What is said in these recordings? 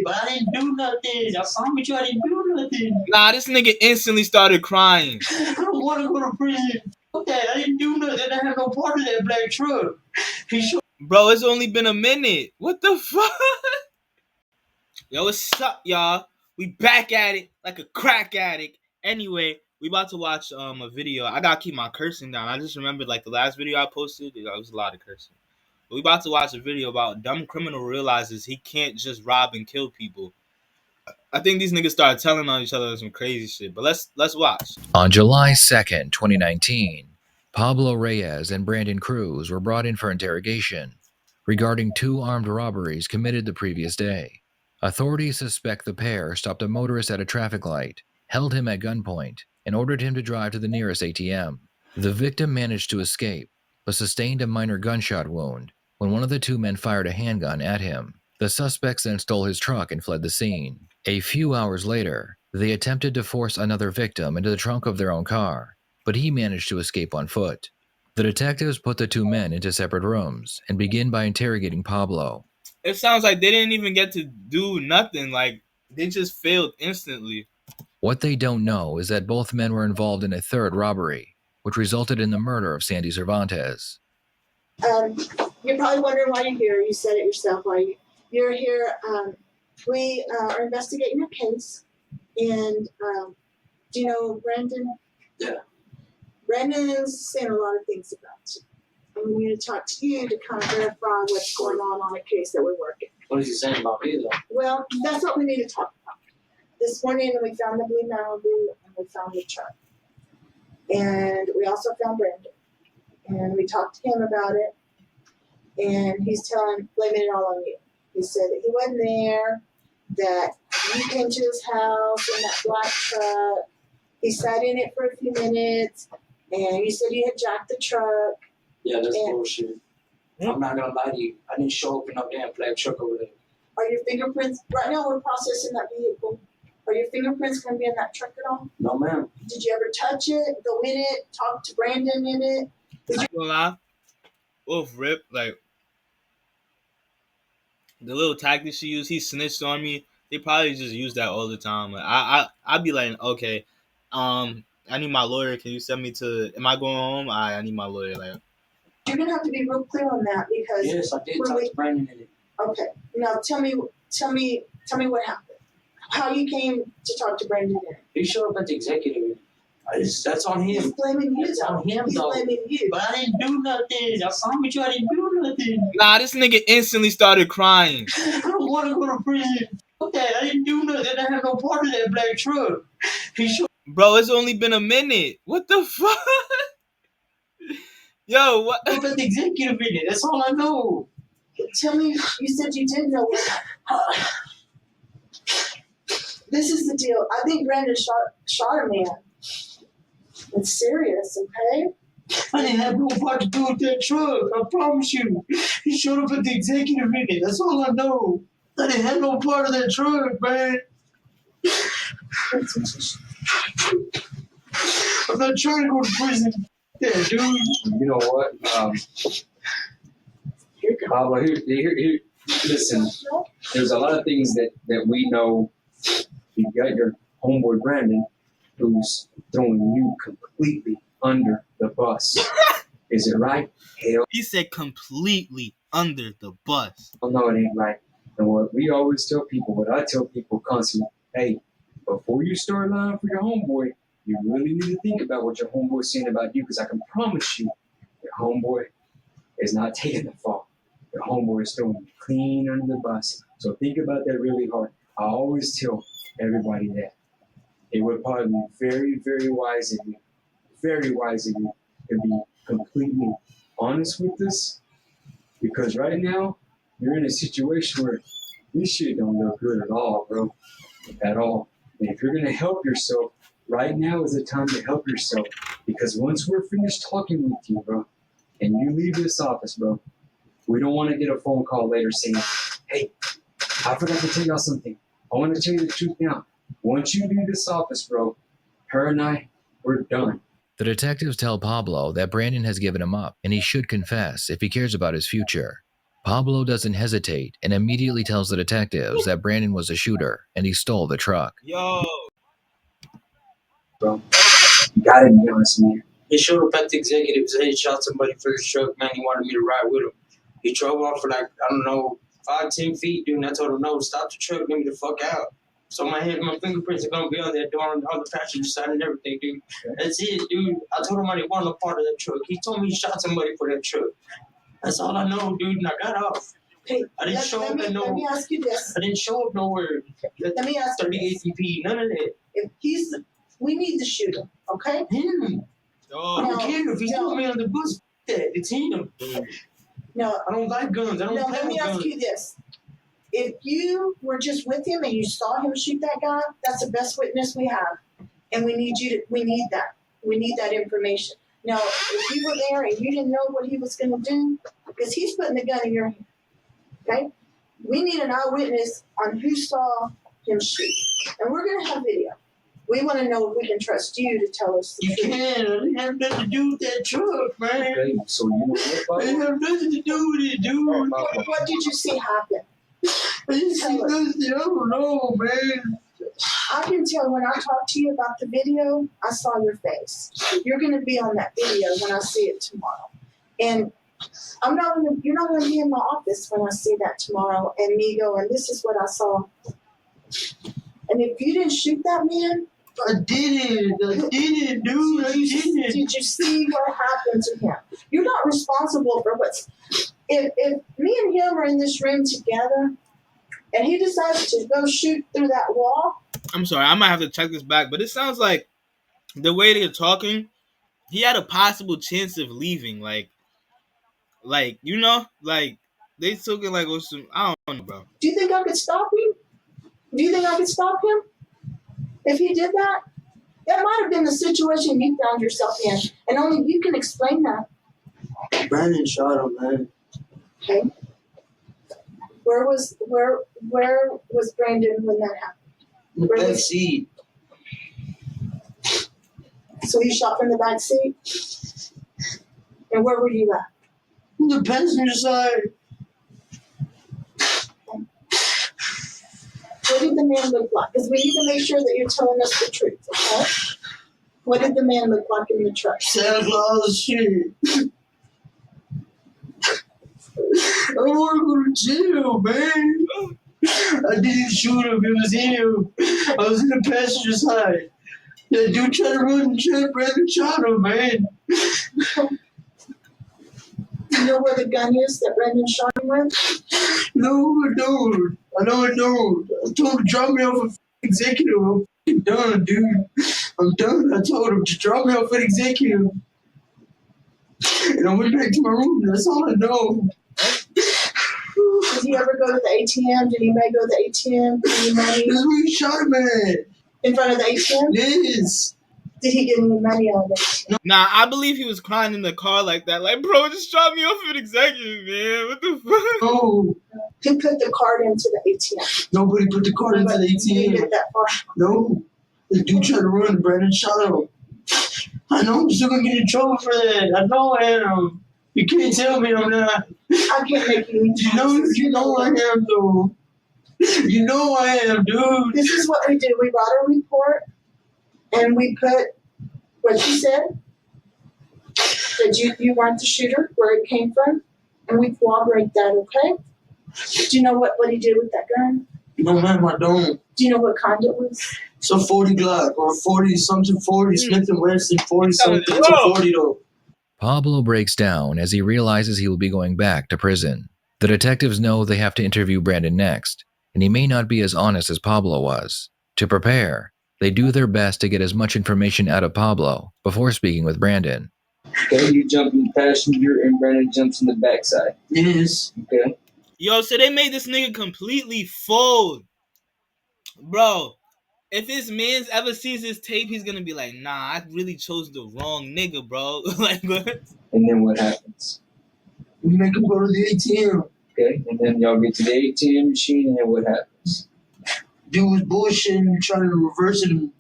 But I didn't do nothing. I saw with you. I didn't do nothing. Nah, this nigga instantly started crying. I don't want to go to prison. Fuck that. I didn't do nothing. I had no part of that black truck. Bro, it's only been a minute. What the fuck? Yo, what's up, y'all? We back at it like a crack addict. Anyway, we about to watch a video. I gotta keep my cursing down. I just remembered like the last video I posted, there was a lot of cursing. But we about to watch a video about a dumb criminal realizes he can't just rob and kill people. I think these niggas started telling on each other some crazy shit. But let's watch. On July 2nd, 2019, Pablo Reyes and Brandon Cruz were brought in for interrogation regarding 2 armed robberies committed the previous day. Authorities suspect the pair stopped a motorist at a traffic light, held him at gunpoint, and ordered him to drive to the nearest ATM. The victim managed to escape, but sustained a minor gunshot wound when one of the 2 men fired a handgun at him. The suspects then stole his truck and fled the scene. A few hours later, they attempted to force another victim into the trunk of their own car, but he managed to escape on foot. The detectives put the 2 men into separate rooms and begin by interrogating Pablo. It sounds like they didn't even get to do nothing. Like, they just failed instantly. What they don't know is that both men were involved in a 3rd robbery, which resulted in the murder of Sandy Cervantes. You're probably wondering why you're here. You said it yourself. Why you're here. We are investigating your case. And do you know Brandon? Yeah. Brandon's saying a lot of things about you. And we need to talk to you to kind of verify what's going on a case that we're working. What is he saying about me, though? Well, that's what we need to talk about. This morning we found the blue Malibu and we found the truck. And we also found Brandon. And we talked to him about it. And he's blaming it all on you. He said that he wasn't there, that you came to his house in that black truck. He sat in it for a few minutes, and you said you had jacked the truck. Yeah, that's bullshit. I'm not gonna lie to you. I didn't show up in no damn black truck over there. Are your fingerprints, right now we're processing that vehicle. Are your fingerprints gonna be in that truck at all? No, ma'am. Did you ever touch it, go in it, talk to Brandon in it? I gonna lie. Wolf Rip, like, the little tactic she used, he snitched on me. They probably just use that all the time. Like, I'd be like, okay, I need my lawyer. Can you send me to? Am I going home? I need my lawyer. Like, you're gonna have to be real clear on that because yes, I did talk to Brandon in it. Okay, now tell me what happened. How you came to talk to Brandon in it. He showed up at the executive. That's on him. He's blaming you. That's on him, He's though. blaming you. But I didn't do nothing. I saw with you. I didn't do nothing. nah, this nigga instantly started crying. I don't want to go to prison. Fuck that. I didn't do nothing. I had no part of that black truck. Bro, it's only been a minute. What the fuck? Yo, what? I was the executive in it. That's all I know. Tell me, you said you did know what. This is the deal. I think Brandon shot a man. It's serious, okay? I didn't have no part to do with that truck. I promise you. He showed up at the executive in it. That's all I know. I didn't have no part of that truck, man. I'm not trying to go to prison. Yeah, dude. You know what? Pablo, here, listen. There's a lot of things that we know. You got your homeboy Brandon, who's throwing you completely under the bus. Is it right? Hell. He said completely under the bus. Oh, no, it ain't right. And what we always tell people, what I tell people constantly, hey, before you start lying for your homeboy, you really need to think about what your homeboy's saying about you, because I can promise you, your homeboy is not taking the fall. Your homeboy is throwing you clean under the bus. So think about that really hard. I always tell everybody that. It would probably be very, very wise of you to be completely honest with this, because right now you're in a situation where this shit don't look good at all, bro. At all. And if you're gonna help yourself, right now is the time to help yourself, because once we're finished talking with you, bro, and you leave this office, bro, we don't want to get a phone call later saying, hey, I forgot to tell y'all something. I want to tell you the truth now. Once you leave this office, bro, her and I, we're done. The detectives tell Pablo that Brandon has given him up and he should confess if he cares about his future. Pablo doesn't hesitate and immediately tells the detectives that Brandon was a shooter and he stole the truck. Yo, Bro, you gotta be honest, man. He showed up at the executive said he shot somebody for his truck, man. He wanted me to ride with him. He drove off for like, I don't know, 5-10 feet, dude. And I told him, no, stop the truck, get me the fuck out. So my fingerprints are gonna be on that door on the passenger side and everything, dude. That's it, dude. I told him I didn't want no part of that truck. He told me he shot somebody for that truck. That's all I know, dude. And I got off. Hey, I didn't show up at no. let me ask you this. I didn't show up nowhere. Let me ask you 38 this. CP, none of that. If we need the shooter, okay? Him. I yo, don't No, care if he's no. throwing me on the bus. It's him. No, I don't like guns. I don't no, play let me with ask guns. you this. If you were just with him and you saw him shoot that guy, that's the best witness we have. And we need that. We need that information. Now, if you were there and you didn't know what he was gonna do, because he's putting the gun in your hand, okay? We need an eyewitness on who saw him shoot. And we're gonna have video. We wanna know if we can trust you to tell us the You truth. can't. I didn't have nothing to do with that truck, man. Okay, so you know what, I Pablo? didn't have nothing to do with it, dude. What did you see happen? I didn't see nothing. I don't know, man. I can tell when I talk to you about the video, I saw your face. You're going to be on that video when I see it tomorrow. And you're not going to be in my office when I see that tomorrow and me go, and this is what I saw. And if you didn't shoot that man, I didn't, dude. I didn't. did you see what happened to him? You're not responsible for if me and him are in this room together and he decides to go shoot through that wall, I'm sorry, I might have to check this back, but it sounds like the way they're talking, he had a possible chance of leaving. Like you know, like they took it like with some. I don't know, bro. do you think I could stop him? Do you think I could stop him if he did that? That might have been the situation you found yourself in, and only you can explain that. Brandon shot him, man. Okay. Where was Brandon when that happened? In the back seat. So he shot from the back seat? And where were you at? In the passenger side. What did the man look like? Because we need to make sure that you're telling us the truth, okay? What did the man look like in the truck? Santa Claus shit. I want to go to jail, man. I didn't shoot him. It was him. I was in the passenger side. That dude tried to run and Brandon shot him, man. Do you know where the gun is that Brandon shot him with? No, I don't. I know I don't. I told him to drop me off at executive. I'm fucking done, dude. I'm done. I told him to drop me off at executive. And I went back to my room. That's all I know. Did he ever go to the ATM? Did he make go to the ATM? Get any money That's where you shot him at. in front of the ATM? Yes. Did he get any money out of it? Nah, I believe he was crying in the car like that. Like, bro, just drop me off at executive, man. What the fuck? No. Who put the card into the ATM? Nobody put the card into the You didn't ATM. get that far. No. The dude tried to run. Brandon shot him. I know I'm still going to get in trouble for that. I know I am. You can't tell me I'm not. I can't make you. You know I am, though. You know I am, dude. This is what we do. We write a report, and we put what you said, that you weren't the shooter, where it came from, and we corroborate that, okay? Do you know what he did with that gun? No, ma'am, I don't. Do you know what kind it was? It's a 40 Glock or 40 something 40, Smith & Wesson 40 something. It's a 40 though. Pablo breaks down as he realizes he will be going back to prison. The detectives know they have to interview Brandon next, and he may not be as honest as Pablo was. To prepare, they do their best to get as much information out of Pablo before speaking with Brandon. Okay, you jump in the passenger and Brandon jumps in the backside. Yes. Okay. Yo, so they made this nigga completely fold. Bro, if his mans ever sees this tape, he's gonna be like, nah, I really chose the wrong nigga, bro. Like, what? And then what happens? We make him go to the ATM. Okay, and then y'all get to the ATM machine, and then what happens? Dude was bullshitting, trying to reverse it and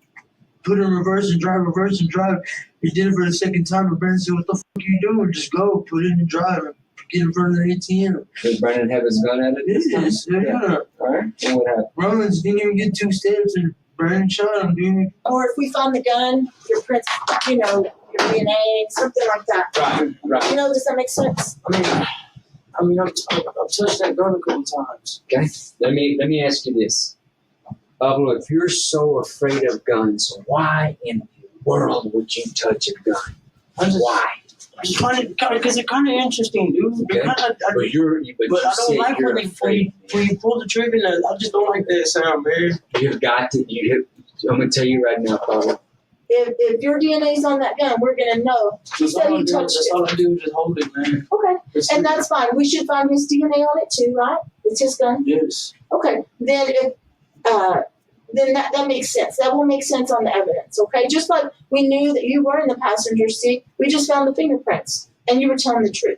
put it in reverse and drive, reverse and drive. He did it for the second time, and Brandon said, what the fuck are you doing? Just go, put it in and drive. get in front of the ATM. Did Brandon have his gun out of this? Yes, yeah. Alright, and what happened? Rollins didn't even get 2 steps and Brandon shot him, dude. Or if we found the gun, your prints, you know, your DNA, something like that. Right. You know, does that make sense? I mean, I've touched that gun a couple times. Okay. Let me ask you this. Pablo, if you're so afraid of guns, why in the world would you touch a gun? Why? I just find it because it's kind of interesting, dude. Okay. But I don't like when you pull the trigger. And I just don't like that sound, man. You've got to. I'm gonna tell you right now, Pablo. If your DNA's on that gun, we're gonna know. You said you touched That's it. all I do is just hold it, man. Okay, and that's fine. We should find his DNA on it too, right? It's his gun. Yes. Okay, then then that makes sense. That will make sense on the evidence. Okay, just like we knew that you were in the passenger seat, we just found the fingerprints, and you were telling the truth.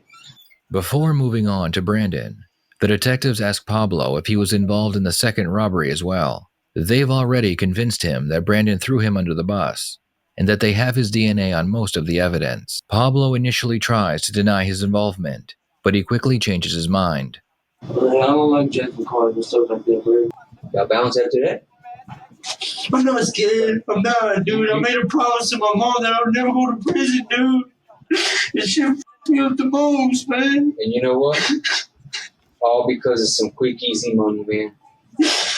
Before moving on to Brandon, the detectives ask Pablo if he was involved in the second robbery as well. They've already convinced him that Brandon threw him under the bus, and that they have his DNA on most of the evidence. Pablo initially tries to deny his involvement, but he quickly changes his mind. I don't like jacking cars and stuff like that, bro. Got balance after that? I'm not scared. I'm not, dude. I made a promise to my mom that I'll never go to prison, dude. This shit f***ed me up the most, man. And you know what? All because of some quick, easy money, man.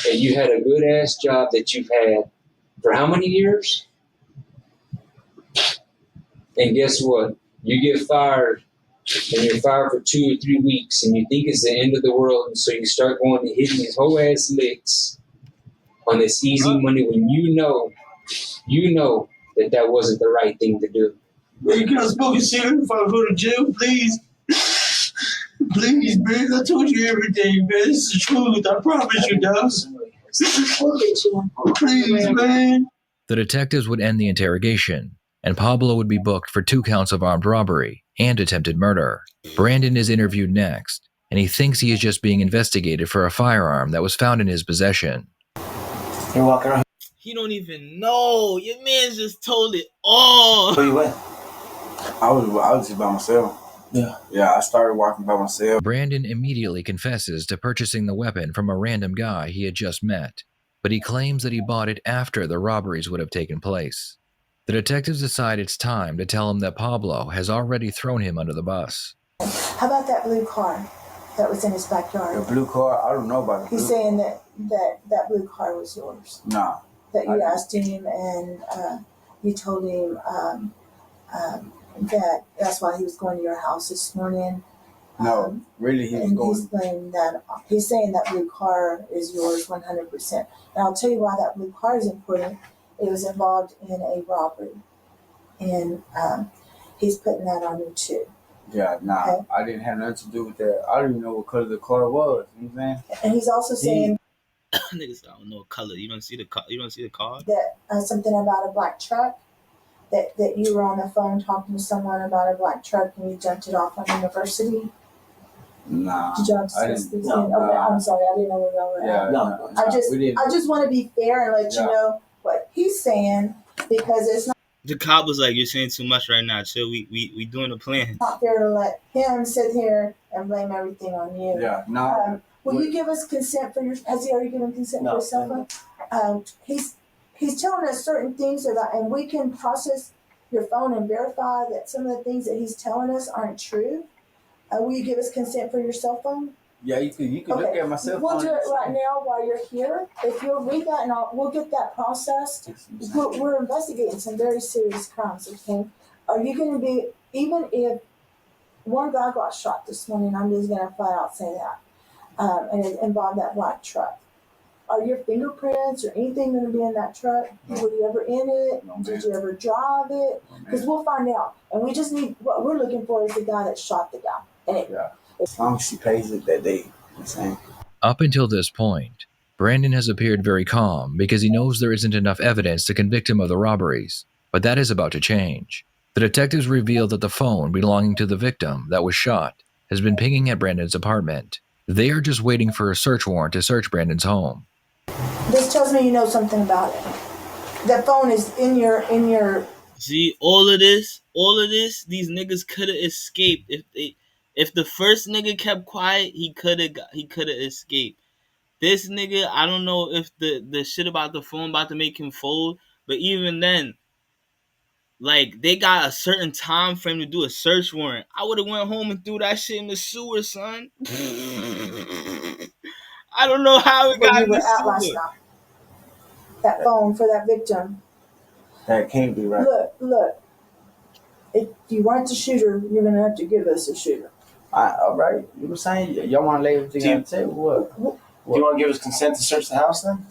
And you had a good ass job that you've had for how many years? And guess what? You get fired, and you're fired for 2 or 3 weeks, and you think it's the end of the world, and so you start going to hitting these whole ass licks on this easy money when you know that wasn't the right thing to do. Man, can I smoke a cigarette if I go to jail, please? Please, man. I told you everything, man. This is the truth. I promise you, dog. We'll get you one. Please, man. The detectives would end the interrogation, and Pablo would be booked for 2 counts of armed robbery and attempted murder. Brandon is interviewed next, and he thinks he is just being investigated for a firearm that was found in his possession. You're walking around. He don't even know. Your man just told it all. Where you at? I was just by myself. Yeah, I started walking by myself. Brandon immediately confesses to purchasing the weapon from a random guy he had just met, but he claims that he bought it after the robberies would have taken place. The detectives decide it's time to tell him that Pablo has already thrown him under the bus. How about that blue car that was in his backyard? The blue car, I don't know about it. He's saying that blue car was yours. Nah. That you asked him, and you told him that that's why he was going to your house this morning. No, really, he was and going. He's saying that blue car is yours 100%. And I'll tell you why that blue car is important. It was involved in a robbery, and he's putting that on you too. Yeah, nah, okay. I didn't have nothing to do with that. I don't even know what color the car was. You know what I'm saying? And he's also saying niggas, I don't know color. You don't see the car. You don't see the car. That something about a black truck. That you were on the phone talking to someone about a black truck and you jumped it off on University. Nah. Did y'all discuss these things? Okay, I'm sorry, I didn't know where y'all were at. No. I just want to be fair and let you know what he's saying, because it's The cop was like, "You're saying too much right now. Chill. We doing a plan." not fair to let him sit here and blame everything on you. Yeah. No. Will you give us consent for your? Has he already given consent for his cell phone? He's telling us certain things about, and we can process your phone and verify that some of the things that he's telling us aren't true. Will you give us consent for your cell phone? Yeah, you can look at my cell phone. We'll do it right now while you're here. If you'll read that, and we'll get that processed. We're investigating some very serious crimes, okay? Are you going to be, even if one guy got shot this morning, I'm just going to flat out say that, and it involved that black truck. Are your fingerprints or anything going to be in that truck? No. Were you ever in it? No, Did you ever drive it? Because we'll find out. And we just need, what we're looking for is the guy that shot the guy. And as long as she pays it that day, I'm saying. Up until this point, Brandon has appeared very calm because he knows there isn't enough evidence to convict him of the robberies, but that is about to change. The detectives reveal that the phone belonging to the victim that was shot has been pinging at Brandon's apartment. They are just waiting for a search warrant to search Brandon's home. This tells me you know something about it. That phone is in your. See, all of this, these niggas could have escaped If the first nigga kept quiet, he could have escaped. This nigga, I don't know if the shit about the phone about to make him fold, but even then, like, they got a certain time frame to do a search warrant. I would have went home and threw that shit in the sewer, son. I don't know how it Where got you in were the at last sewer. night. That phone for that victim. That can't be right. Look. If you weren't the shooter, you're gonna have to give us a shooter. All right. You know what I'm saying? Y'all want to lay everything Do you- on the table? What? Do you want to give us consent to search the house then?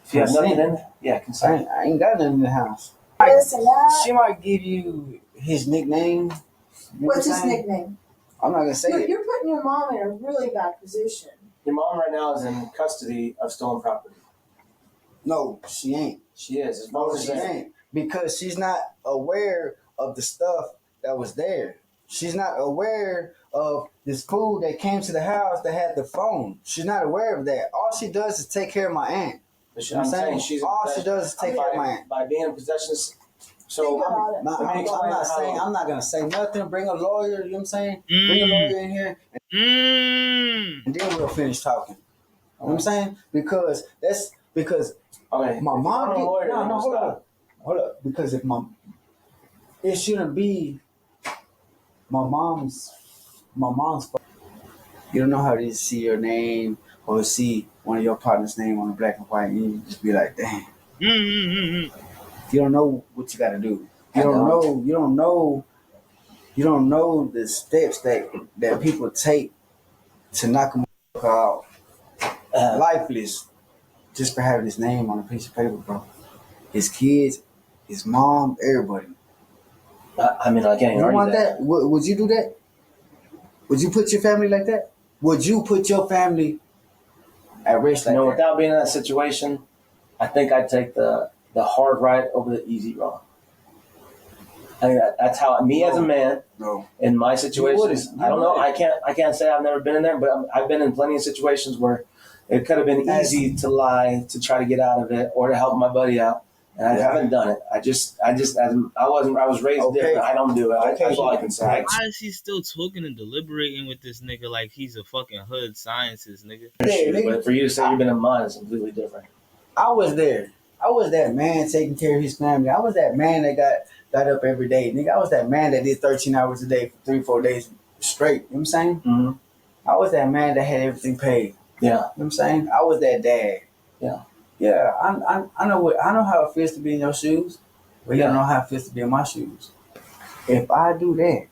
If you have nothing in it? Yeah, consent. I ain't got nothing in the house. Listen, that. She might give you his nickname. You know What's what his I'm saying? nickname? I'm not gonna say it. You're putting your mom in a really bad position. Your mom right now is in custody of stolen property. No, she ain't. She is. As No, long as she ain't. Because she's not aware of the stuff that was there. She's not aware of this fool that came to the house that had the phone. She's not aware of that. All she does is take care of my aunt. But You know what I'm saying? she's All she does is take care of my aunt. by being in possession. So Think about it. let me explain how. I'm not gonna say nothing. Bring a lawyer. You know what I'm saying? Bring a lawyer in here, and then we'll finish talking. You know what I'm saying? Because Okay. my mom. If you're not a lawyer, Hold up. Because it shouldn't be my mom's fault. You don't know how to see your name or see one of your partner's name on the black and white, and you just be like, damn. You don't know what you got to do. You don't know the steps that people take to knock a motherfucker out lifeless just for having his name on a piece of paper, bro. His kids, his mom, everybody. I mean, I can't You argue want that. that? Would you do that? Would you put your family like that? Would you put your family at risk like that? Without being in that situation, I think I'd take the hard ride over the easy road. I mean, that's how me as a man in my situations. You I don't know. wouldn't. I can't say I've never been in there, but I've been in plenty of situations where it could have been easy to lie to try to get out of it or to help my buddy out, and I haven't done it. I was raised different. I don't do it. That's all I can say. Why is he still talking and deliberating with this nigga like he's a fucking hood scientist, nigga? But for you to say you've been in mine is completely different. I was there. I was that man taking care of his family. I was that man that got up every day. Nigga, I was that man that did 13 hours a day for 3-4 days straight. You know what I'm saying? Mm-hmm. I was that man that had everything paid. Yeah. You know what I'm saying? I was that dad. Yeah. Yeah. I know how it feels to be in your shoes, but you don't know how it feels to be in my shoes. If I do that.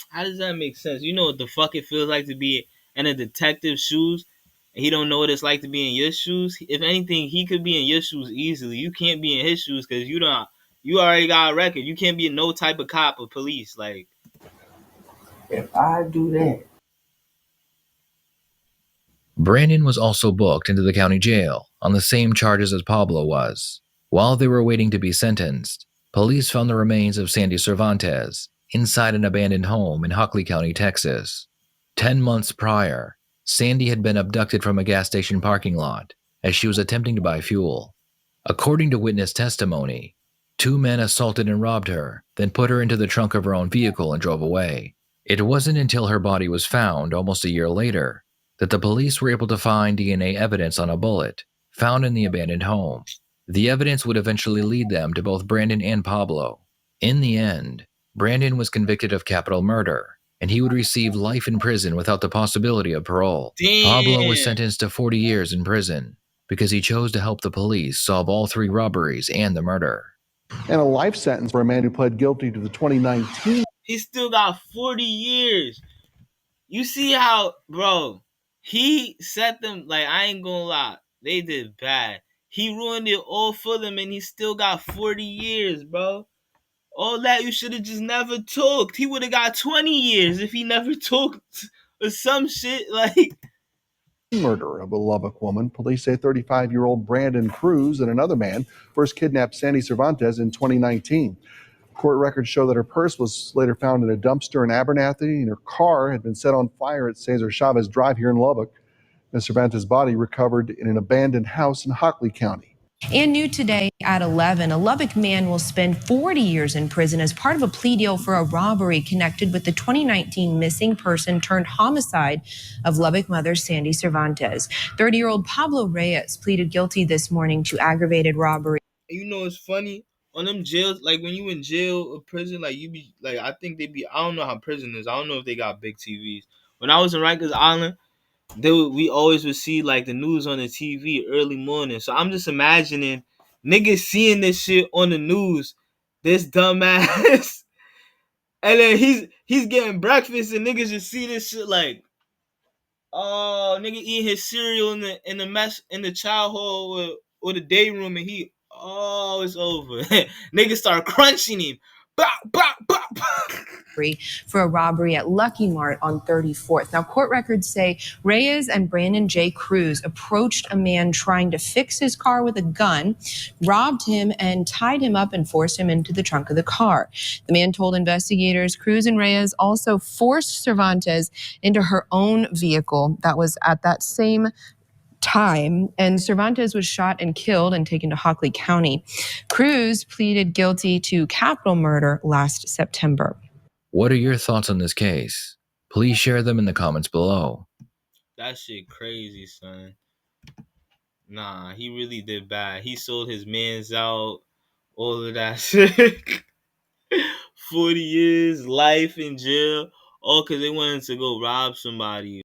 How does that make sense? You know what the fuck it feels like to be in a detective's shoes? And he don't know what it's like to be in your shoes. If anything, he could be in your shoes easily. You can't be in his shoes because you already got a record. You can't be no type of cop or police. Like, if I do that. Brandon was also booked into the county jail on the same charges as Pablo was. While they were waiting to be sentenced, police found the remains of Sandy Cervantes inside an abandoned home in Hockley County, Texas. 10 months prior, Sandy had been abducted from a gas station parking lot as she was attempting to buy fuel. According to witness testimony, 2 men assaulted and robbed her, then put her into the trunk of her own vehicle and drove away. It wasn't until her body was found almost a year later that the police were able to find DNA evidence on a bullet found in the abandoned home. The evidence would eventually lead them to both Brandon and Pablo. In the end, Brandon was convicted of capital murder, and he would receive life in prison without the possibility of parole. damn. Pablo was sentenced to 40 years in prison because he chose to help the police solve all 3 robberies and the murder. And a life sentence for a man who pled guilty to the 2019. He still got 40 years. You see how, bro, he set them, like, I ain't gonna lie, they did bad. He ruined it all for them, and he still got 40 years, bro. All that you should have just never talked. He would have got 20 years if he never talked or some shit, like. Murder of a Lubbock woman. Police say 35-year-old Brandon Cruz and another man first kidnapped Sandy Cervantes in 2019. Court records show that her purse was later found in a dumpster in Abernathy, and her car had been set on fire at Cesar Chavez Drive here in Lubbock. Ms. Cervantes' body recovered in an abandoned house in Hockley County. And new today. At 11, a Lubbock man will spend 40 years in prison as part of a plea deal for a robbery connected with the 2019 missing person turned homicide of Lubbock mother Sandy Cervantes. 30-year-old Pablo Reyes pleaded guilty this morning to aggravated robbery. You know, it's funny on them jails, like when you in jail or prison, like you be like, I think they be, I don't know how prison is. I don't know if they got big TVs. When I was in Rikers Island, we always would see like the news on the TV early morning. So I'm just imagining niggas seeing this shit on the news, this dumbass, and then he's getting breakfast and niggas just see this shit like, oh, nigga eating his cereal in the mess in the child hall or the day room, and it's over. Niggas start crunching him. Bop, bop, bop, bop. For a robbery at Lucky Mart on 34th. Now, court records say Reyes and Brandon J. Cruz approached a man trying to fix his car with a gun, robbed him, and tied him up and forced him into the trunk of the car. The man told investigators Cruz and Reyes also forced Cervantes into her own vehicle that was at that same time, and Cervantes was shot and killed and taken to Hockley County. Cruz pleaded guilty to capital murder last September. What are your thoughts on this case? Please share them in the comments below. That shit crazy, son. Nah, he really did bad. He sold his mans out, all of that shit. 40 years, life in jail, all because they wanted to go rob somebody.